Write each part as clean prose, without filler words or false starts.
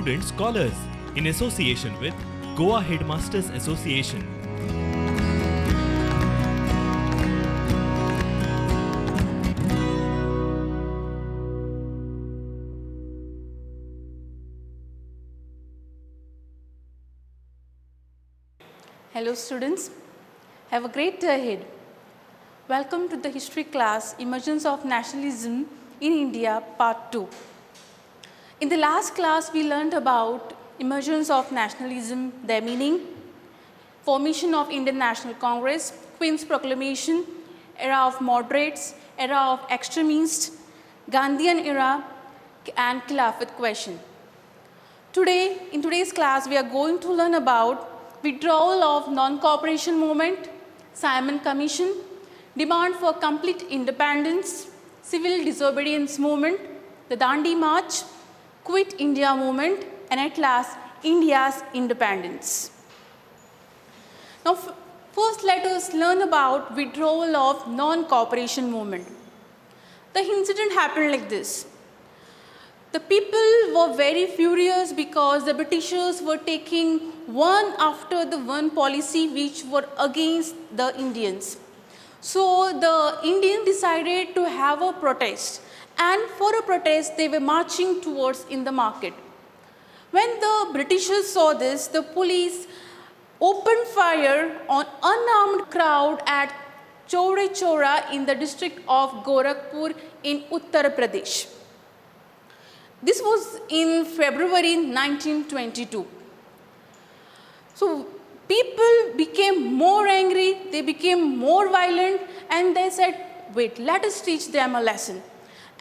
student scholars in association with Goa Headmasters Association. Hello students, have a great day ahead. Welcome to the history class Emergence of Nationalism in India Part 2. In the last class we learned about emergence of nationalism, their meaning, formation of Indian National Congress, Queen's Proclamation, era of moderates, era of extremists, Gandhian era and Khilafat question. Today, in today's class we are going to learn about withdrawal of non-cooperation movement, Simon Commission, demand for complete independence, civil disobedience movement, the Dandi March, Quit India movement, and at last, India's independence. Now, first let us learn about withdrawal of non-cooperation movement. The incident happened like this. The people were very furious because the Britishers were taking one after the one policy which were against the Indians. So the Indians decided to have a protest, and for a protest they were marching towards in the market. When the Britishers saw this, the police opened fire on unarmed crowd at Chaure Chaura in the district of Gorakhpur in Uttar Pradesh. This was in February 1922. So people became more angry, they became more violent, and they said, wait, let us teach them a lesson.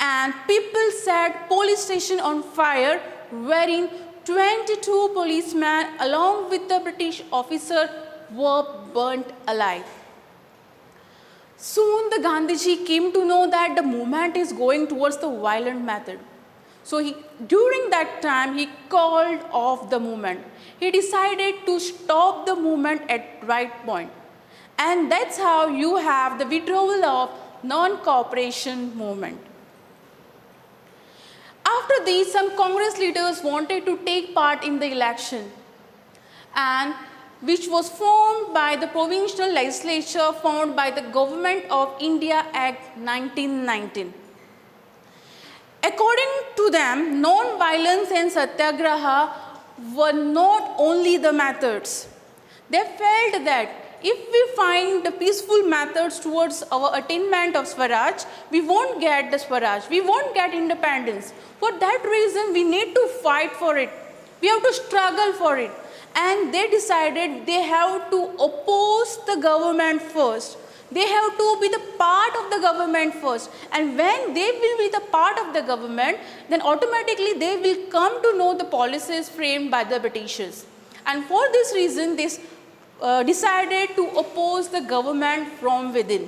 And people set police station on fire, wherein 22 policemen along with the British officer were burnt alive. Soon the Gandhiji came to know that the movement is going towards the violent method. So during that time, he called off the movement. He decided to stop the movement at right point. And that's how you have the withdrawal of non-cooperation movement. After this, some Congress leaders wanted to take part in the election, and which was formed by the provincial legislature formed by the Government of India Act 1919. According to them, non-violence and satyagraha were not only the methods. They felt that if we find the peaceful methods towards our attainment of Swaraj, we won't get the Swaraj, we won't get independence. For that reason, we need to fight for it. We have to struggle for it. And they decided they have to oppose the government first. They have to be the part of the government first, and when they will be the part of the government, then automatically they will come to know the policies framed by the Britishers. And for this reason, they decided to oppose the government from within.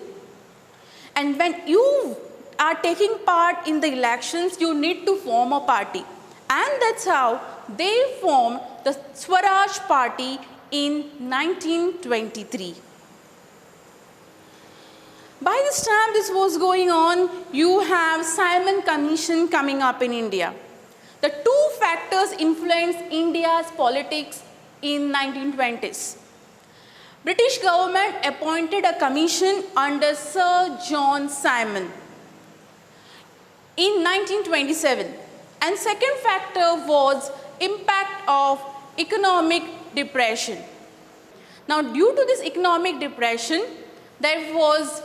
And when you are taking part in the elections, you need to form a party. And that's how they formed the Swaraj Party in 1923. By this time this was going on, you have Simon Commission coming up in India. The two factors influenced India's politics in 1920s. British government appointed a commission under Sir John Simon in 1927. And second factor was impact of economic depression. Now due to this economic depression, there was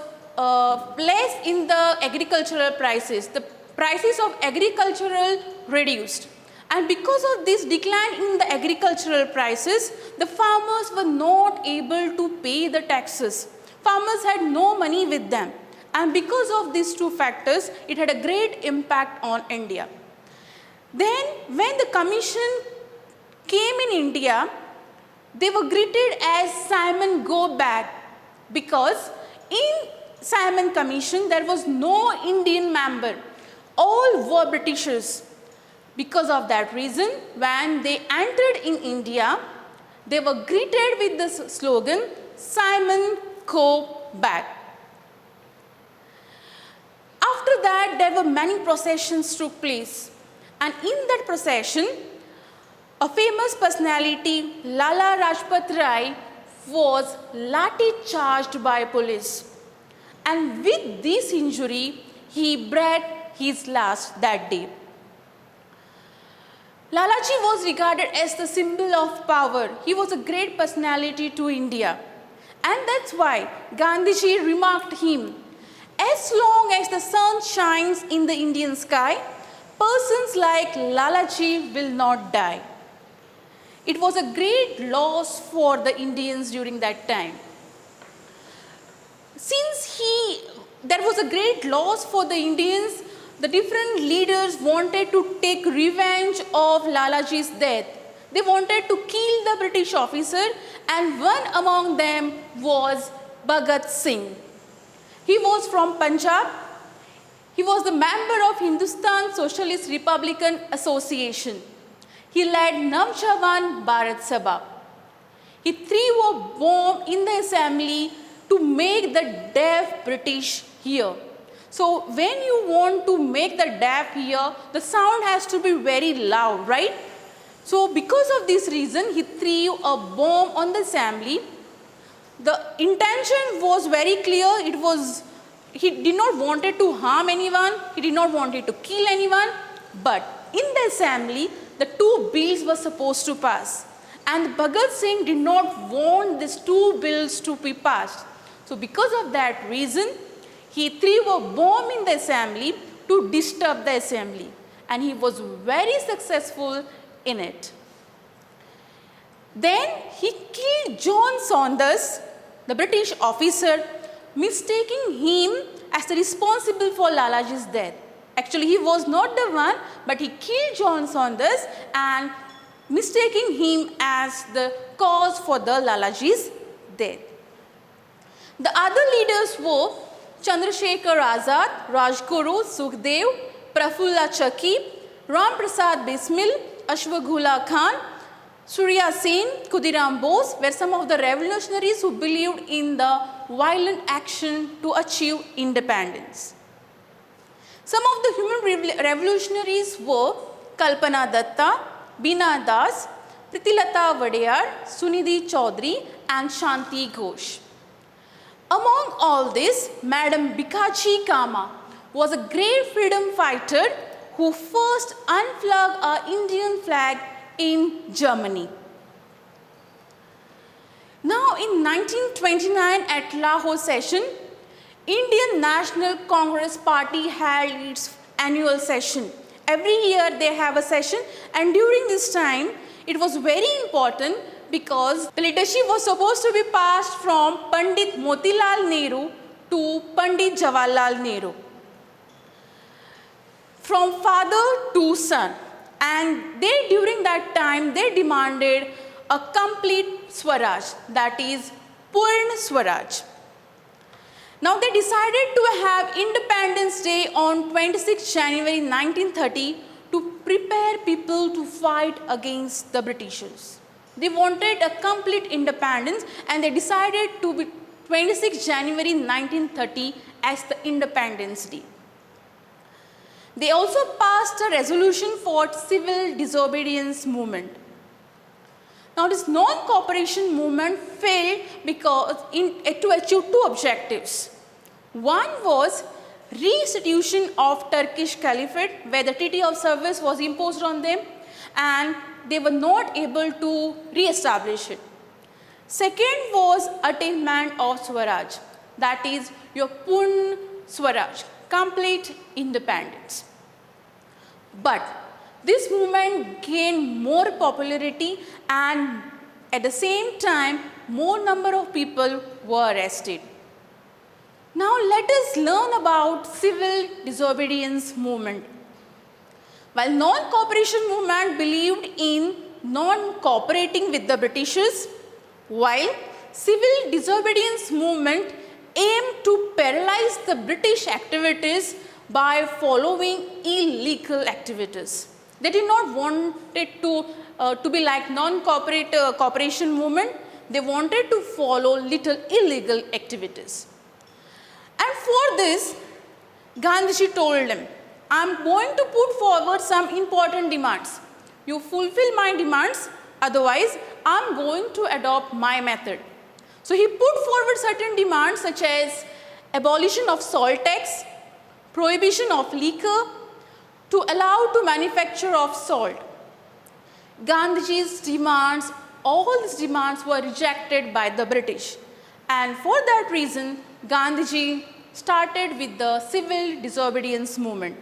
place in the agricultural prices. The prices of agricultural reduced. And because of this decline in the agricultural prices, the farmers were not able to pay the taxes. Farmers had no money with them. And because of these two factors, it had a great impact on India. Then when the commission came in India, they were greeted as Simon Go Back, because in Simon Commission, there was no Indian member. All were Britishers. Because of that reason, when they entered in India, they were greeted with this slogan, Simon Go Back. After that, there were many processions took place. And in that procession, A famous personality, Lala Rajpat Rai, was lathi charged by police. And with this injury, he breathed his last that day. Lalaji was regarded as the symbol of power. He was a great personality to India. And that's why Gandhiji remarked him, as long as the sun shines in the Indian sky, persons like Lalaji will not die. It was a great loss for the Indians during that time. Since there was a great loss for the Indians, the different leaders wanted to take revenge of Lalaji's death. They wanted to kill the British officer, and one among them was Bhagat Singh. He was from Punjab. He was the member of Hindustan Socialist Republican Association. He led Navjawan Bharat Sabha. He threw a bomb in the assembly to make the deaf British hear. So when you want to make the deaf hear, the sound has to be very loud, right? So because of this reason, he threw a bomb on the assembly. The intention was very clear. He did not wanted to harm anyone. He did not wanted to kill anyone. But in the assembly, the two bills were supposed to pass. And Bhagat Singh did not want these two bills to be passed. So because of that reason, he threw a bomb in the assembly to disturb the assembly. And he was very successful in it. Then he killed John Saunders, the British officer, mistaking him as the responsible for Lalaji's death. Actually, he was not the one, but he killed John Saunders and mistaking him as the cause for the Lalaji's death. The other leaders were Chandrasekhar Azad, Rajguru Sukhdev, Prafulla Chakki, Ram Prasad Bismil, Ashwagula Khan, Surya Sen, Khudiram Bose were some of the revolutionaries who believed in the violent action to achieve independence. Some of the human revolutionaries were Kalpana Datta, Bina Das, Pritilata Vadeyar, Sunidhi Chaudhary and Shanti Ghosh. Among all this, Madam Bikaji Kama was a great freedom fighter who first unflagged our Indian flag in Germany. Now in 1929 at Lahore session, Indian National Congress Party held its annual session. Every year they have a session, and during this time it was very important because the leadership was supposed to be passed from Pandit Motilal Nehru to Pandit Jawaharlal Nehru, from father to son. And during that time, they demanded a complete Swaraj, that is Purna Swaraj. Now they decided to have Independence Day on 26 January 1930 to prepare people to fight against the Britishers. They wanted a complete independence, and they decided to be 26 January 1930 as the Independence Day. They also passed a resolution for civil disobedience movement. Now this non-cooperation movement failed because to achieve two objectives. One was restitution of Turkish Caliphate, where the Treaty of Service was imposed on them, and they were not able to re-establish it. Second was attainment of Swaraj, that is your Purna Swaraj, complete independence. But this movement gained more popularity, and at the same time more number of people were arrested. Now let us learn about civil disobedience movement. While non-cooperation movement believed in non-cooperating with the Britishers, while civil disobedience movement aimed to paralyze the British activities by following illegal activities. They did not want it to be like non-cooperation movement. They wanted to follow little illegal activities. And for this, Gandhiji told them, I am going to put forward some important demands. you fulfill my demands, otherwise I am going to adopt my method. So he put forward certain demands such as abolition of salt tax, prohibition of liquor, to allow to manufacture of salt. Gandhiji's demands, all these demands were rejected by the British, and for that reason Gandhiji started with the civil disobedience movement.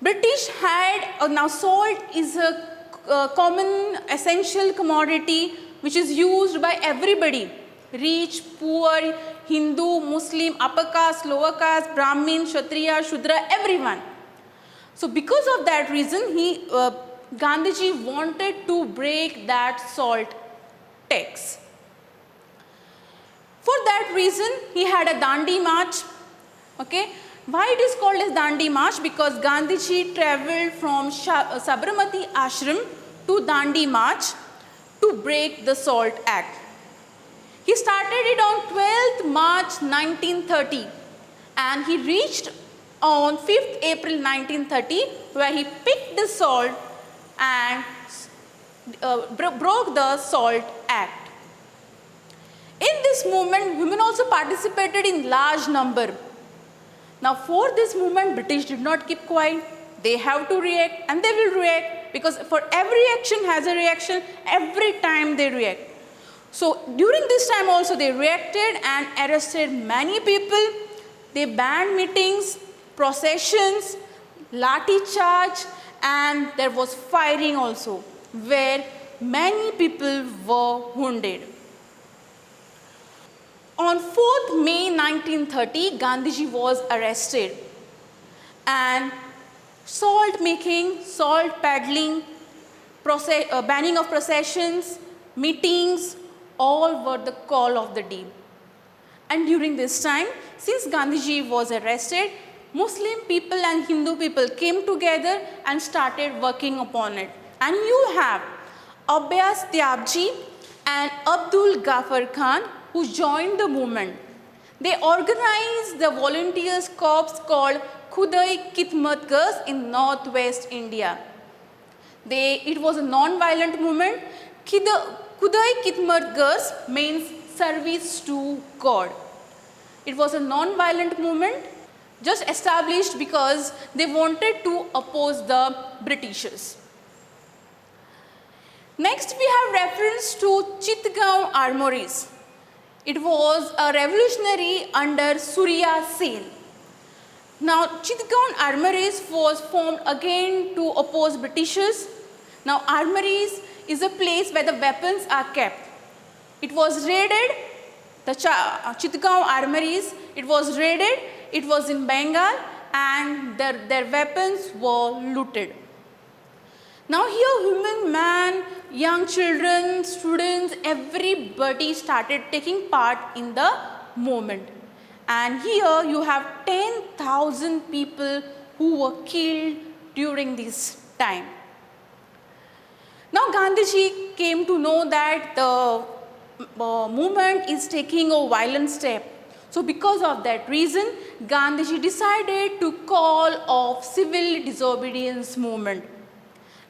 British had, now salt is a common essential commodity which is used by everybody, rich, poor, Hindu, Muslim, upper caste, lower caste, Brahmin, Kshatriya, Shudra, everyone. So because of that reason, Gandhiji wanted to break that salt tax. For that reason, he had a Dandi March. Okay? Why it is called as Dandi March? Because Gandhiji travelled from Sabarmati Ashram to Dandi March to break the Salt Act. He started it on 12th March 1930 and he reached on 5th April 1930 where he picked the salt and broke the Salt Act. In this movement, women also participated in large number. Now for this movement, British did not keep quiet. They have to react and they will react because for every action has a reaction, every time they react. So during this time also they reacted and arrested many people. They banned meetings, processions, lathi charge, and there was firing also where many people were wounded. On 4th May 1930, Gandhiji was arrested and salt making, salt peddling, banning of processions, meetings, all were the call of the day. And during this time, since Gandhiji was arrested, Muslim people and Hindu people came together and started working upon it. And you have Abbas Tyabji and Abdul Ghaffar Khan who joined the movement. They organized the volunteers corps called Khudai Khidmat Gars in northwest India. It was a non-violent movement. Khudai Khidmat Gars means service to God. It was a non-violent movement just established because they wanted to oppose the Britishers. Next we have reference to Chitgaon Armories. It was a revolutionary under Surya Sen. Now Chitgaon Armories was formed again to oppose Britishers. Now Armories is a place where the weapons are kept. It was raided, the Chitgaon Armories, it was raided, it was in Bengal and their weapons were looted. Now here women, men, young children, students, everybody started taking part in the movement. And here you have 10,000 people who were killed during this time. Now Gandhiji came to know that the movement is taking a violent step. So because of that reason, Gandhiji decided to call off civil disobedience movement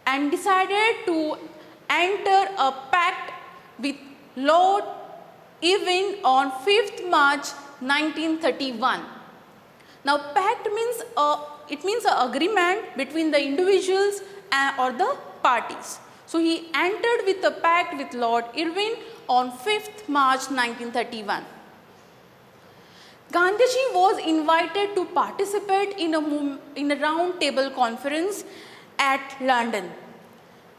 and decided to enter a pact with Lord Irwin on 5th March 1931. Now pact means an agreement between the individuals or the parties. So he entered with a pact with Lord Irwin on 5th March 1931. Gandhiji was invited to participate in a round table conference at London.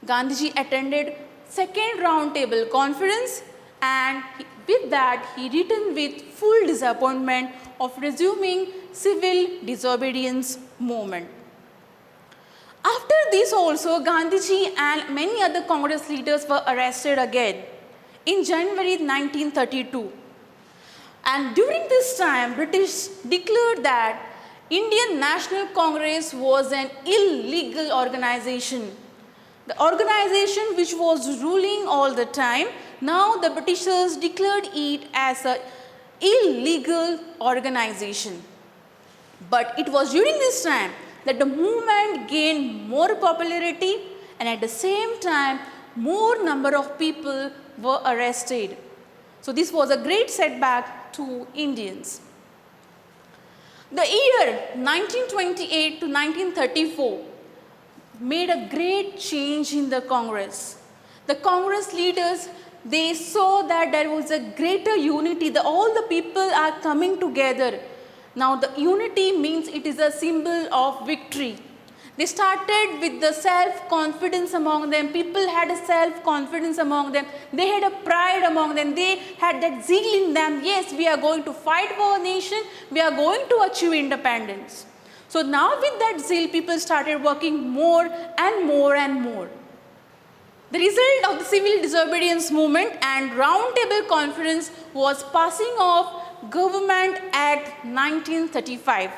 Gandhiji attended second round table conference and with that he returned with full disappointment of resuming civil disobedience movement. After this also, Gandhiji and many other Congress leaders were arrested again in January 1932. And during this time, British declared that Indian National Congress was an illegal organization. The organization which was ruling all the time, now the Britishers declared it as an illegal organization. But it was during this time that the movement gained more popularity and at the same time more number of people were arrested. So this was a great setback to Indians. The year 1928 to 1934 made a great change in the Congress. The Congress leaders, they saw that there was a greater unity, that all the people are coming together. Now the unity means it is a symbol of victory. They started with the self-confidence among them. People had a self-confidence among them. They had a pride among them. They had that zeal in them. Yes, we are going to fight for our nation. We are going to achieve independence. So now with that zeal, people started working more and more and more. The result of the civil disobedience movement and Round Table Conference was passing of Government Act 1935,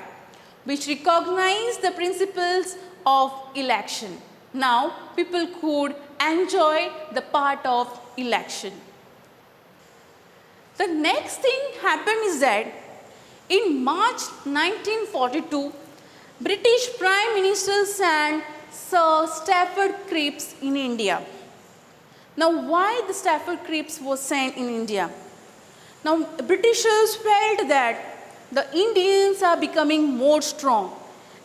which recognized the principles of election. Now people could enjoy the part of election. The next thing happened is that in March 1942, British Prime Minister sent Sir Stafford Cripps in India. Now why the Stafford Cripps was sent in India? Now Britishers felt that the Indians are becoming more strong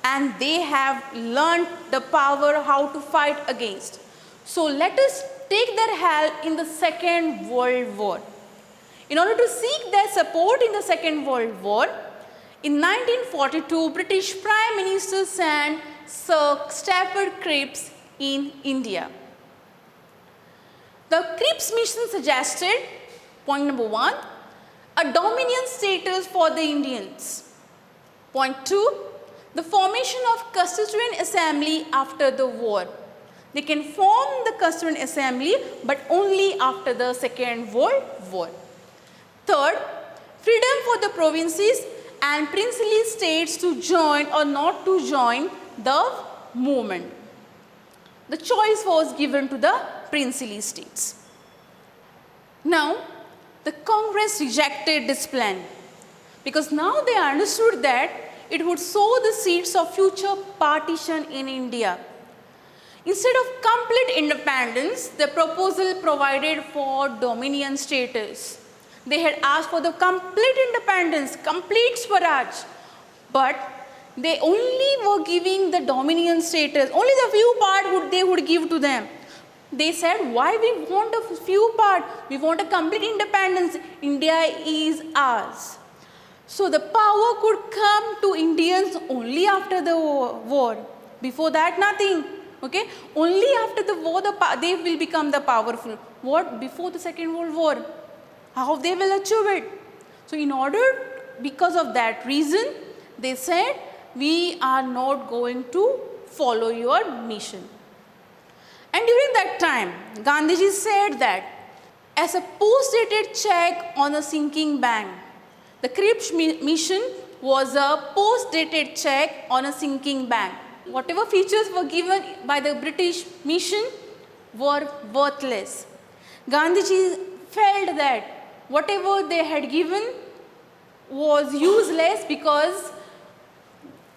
and they have learned the power how to fight against. So let us take their help in the Second World War. In order to seek their support in the Second World War, in 1942, British Prime Minister sent Sir Stafford Cripps in India. The Cripps mission suggested, point number 1, a dominion status for the Indians. Point 2, the formation of Constituent Assembly after the war. They can form the Constituent Assembly but only after the Second World War. Third, freedom for the provinces and princely states to join or not to join the movement. The choice was given to the princely states. Now, the Congress rejected this plan because now they understood that it would sow the seeds of future partition in India. Instead of complete independence, the proposal provided for dominion status. They had asked for the complete independence, complete Swaraj, but they only were giving the dominion status. Only the few part they would give to them. They said, why we want a few part? We want a complete independence. India is ours. So the power could come to Indians only after the war. Before that, nothing. Okay? Only after the war, they will become the powerful. What? Before the Second World War. How they will achieve it? So in order, because of that reason, they said, we are not going to follow your mission. And during that time, Gandhiji said that as a post-dated check on a sinking bank, the Cripps mission was a post-dated check on a sinking bank. Whatever features were given by the British mission were worthless. Gandhiji felt that whatever they had given was useless because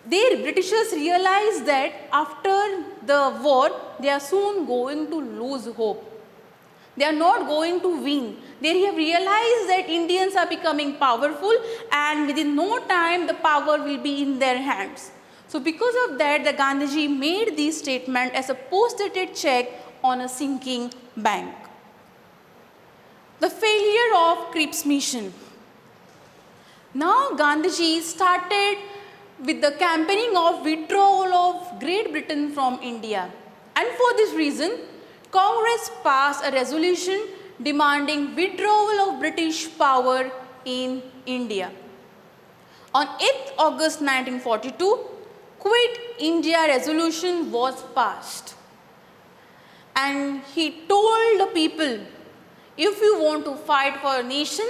the Britishers realized that after the war, they are soon going to lose hope. They are not going to win. They have realized that Indians are becoming powerful and within no time the power will be in their hands. So because of that, the Gandhiji made this statement as a post-dated check on a sinking bank. The failure of Cripps mission. Now Gandhiji started with the campaigning of withdrawal of Great Britain from India. And for this reason, Congress passed a resolution demanding withdrawal of British power in India. On 8th August 1942, Quit India resolution was passed. And he told the people, if you want to fight for a nation,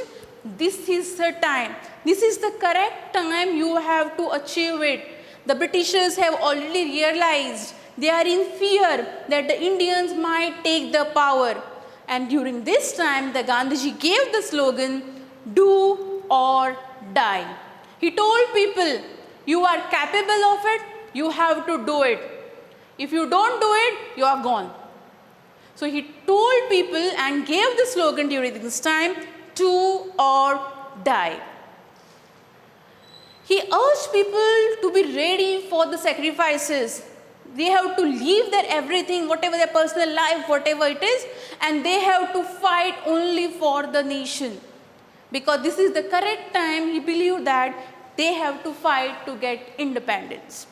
this is the time. This is the correct time you have to achieve it. The Britishers have already realized they are in fear that the Indians might take the power. And during this time, the Gandhiji gave the slogan, do or die. He told people, you are capable of it, you have to do it. If you don't do it, you are gone. So he told people and gave the slogan during this time, "Do or die." He urged people to be ready for the sacrifices. They have to leave their everything, whatever their personal life, whatever it is, and they have to fight only for the nation. Because this is the correct time, he believed that they have to fight to get independence.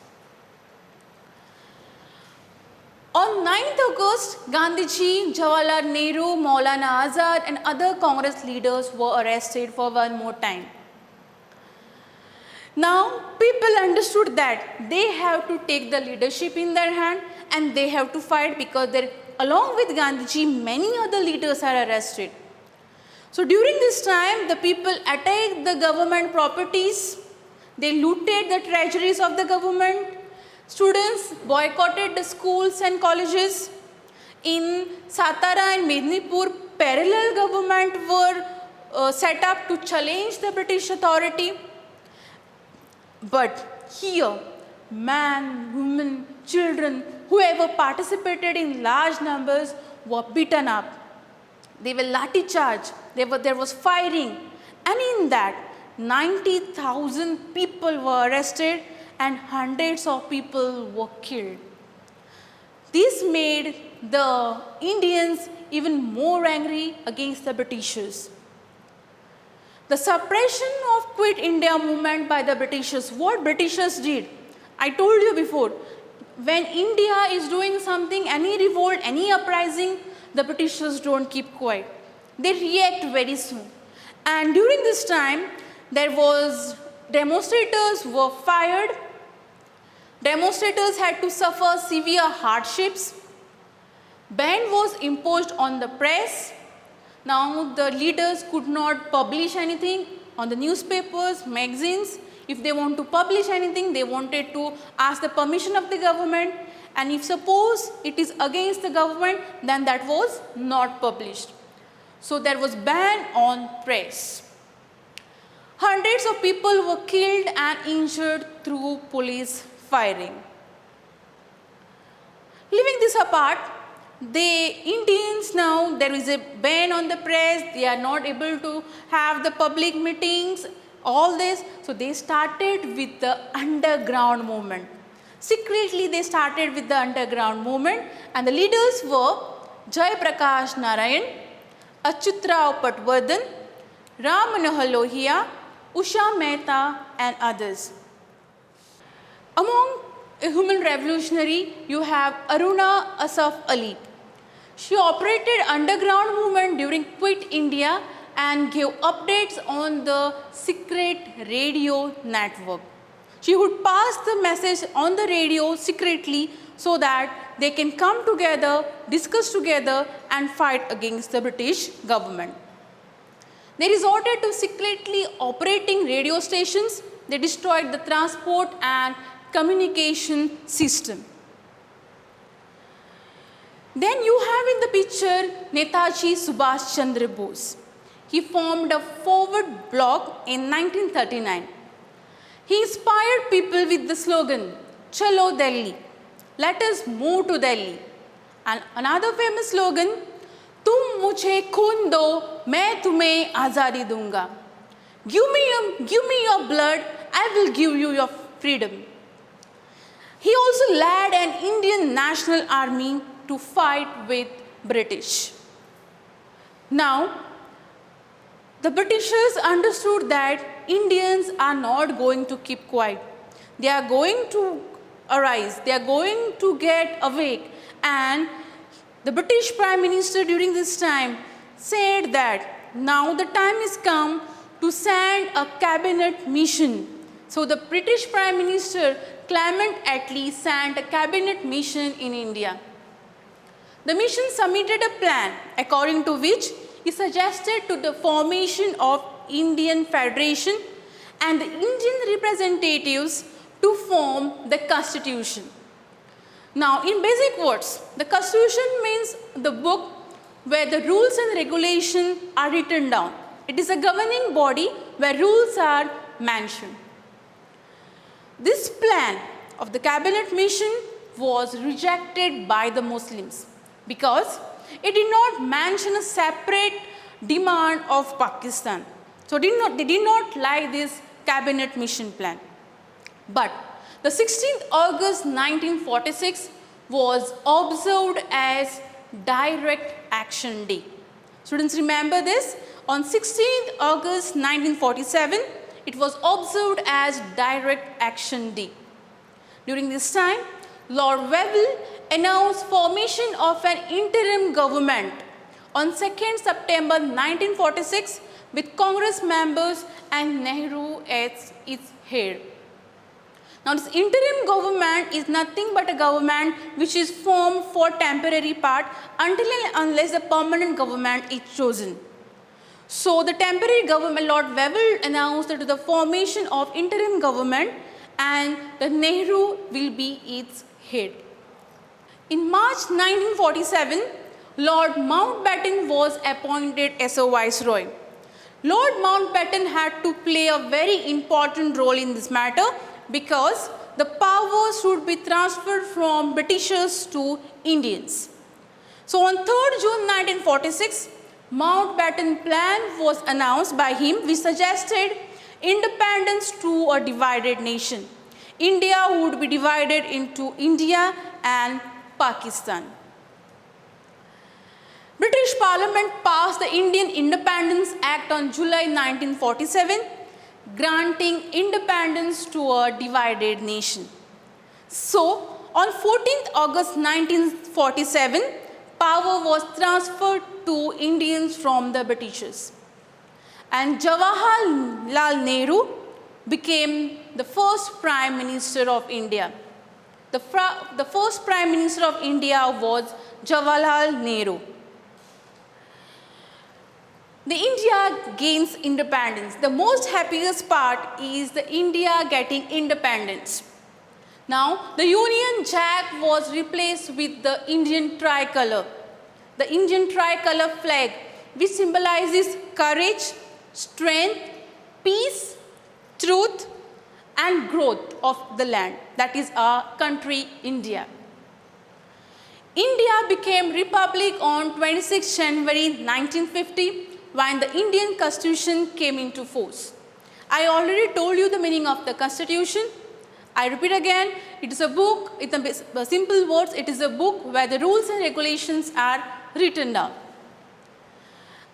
On 9th August, Gandhiji, Jawaharlal Nehru, Maulana Azad and other Congress leaders were arrested for one more time. Now, people understood that they have to take the leadership in their hand and they have to fight, because along with Gandhiji, many other leaders are arrested. So during this time, the people attacked the government properties, they looted the treasuries of the government, students boycotted the schools and colleges. In Satara and Mednipur, parallel government were set up to challenge the British authority. But here, man, women, children, whoever participated in large numbers were beaten up. They were lathi charged, there was firing, and in that 90,000 people were arrested and hundreds of people were killed. This made the Indians even more angry against the Britishers. The suppression of Quit India movement by the Britishers, what Britishers did, I told you before, when India is doing something, any revolt, any uprising, the Britishers don't keep quiet. They react very soon. And during this time, demonstrators were fired, demonstrators had to suffer severe hardships, ban was imposed on the press. Now the leaders could not publish anything on the newspapers, magazines. If they want to publish anything, they wanted to ask the permission of the government, and if suppose it is against the government, then that was not published. So there was ban on press. Hundreds of people were killed and injured through police firing. Leaving this apart, the Indians now, there is a ban on the press, they are not able to have the public meetings, all this. So they started with the underground movement. Secretly they started with the underground movement, and the leaders were Jai Prakash Narayan, Achyutrao Patwardhan, Ram Manohar Lohia, Usha Mehta and others. Among a human revolutionary, you have Aruna Asaf Ali. She operated underground movement during Quit India and gave updates on the secret radio network. She would pass the message on the radio secretly so that they can come together, discuss together and fight against the British government. They resorted to secretly operating radio stations. They destroyed the transport and communication system. Then you have in the picture Netaji Subhash Chandra Bose. He formed a forward bloc in 1939. He inspired people with the slogan, "Chalo Delhi," let us move to Delhi. And another famous slogan, "Tum mujhe khoon do, main tumhe azadi dunga." Give me your blood, I will give you your freedom. He also led an Indian National Army to fight with British. Now, the Britishers understood that Indians are not going to keep quiet. They are going to arise, they are going to get awake, and the British Prime Minister during this time said that now the time is come to send a cabinet mission. So the British Prime Minister Clement Attlee sent a cabinet mission in India. The mission submitted a plan according to which he suggested to the formation of Indian Federation and the Indian representatives to form the Constitution. Now, in basic words, the Constitution means the book where the rules and regulations are written down. It is a governing body where rules are mentioned. This plan of the cabinet mission was rejected by the Muslims because it did not mention a separate demand of Pakistan. So they did not like this cabinet mission plan. But the 16th August 1946 was observed as Direct Action Day. Students, remember this. On 16th August 1947, it was observed as Direct Action Day. During this time, Lord Wavell announced formation of an interim government on 2nd September 1946 with Congress members and Nehru as its head. Now, this interim government is nothing but a government which is formed for temporary part until and unless the permanent government is chosen. So, the temporary government, Lord Wavell announced that the formation of interim government and the Nehru will be its head. In March 1947, Lord Mountbatten was appointed as a viceroy. Lord Mountbatten had to play a very important role in this matter because the powers should be transferred from Britishers to Indians. So on 3rd June 1946, Mountbatten plan was announced by him which suggested independence to a divided nation. India would be divided into India and Pakistan. British Parliament passed the Indian Independence Act on July 1947, granting independence to a divided nation. So, on 14th August 1947, power was transferred to Indians from the Britishers. And Jawaharlal Nehru became the first Prime Minister of India. The first Prime Minister of India was Jawaharlal Nehru. The India gains independence. The most happiest part is the India getting independence. Now, the Union Jack was replaced with the Indian tricolor. The Indian tricolor flag, which symbolizes courage, strength, peace, truth, and growth of the land. That is our country, India. India became republic on 26 January 1950 when the Indian Constitution came into force. I already told you the meaning of the Constitution. I repeat again, it is a book, in the simple words, it is a book where the rules and regulations are written down.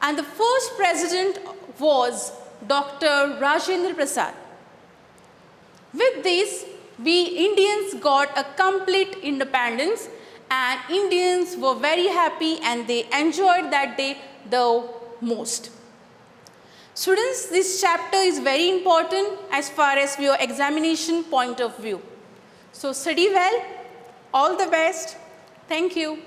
And the first president was Dr. Rajendra Prasad. With this, we Indians got a complete independence and Indians were very happy and they enjoyed that day the most. Students, this chapter is very important as far as your examination point of view. So study well, all the best. Thank you.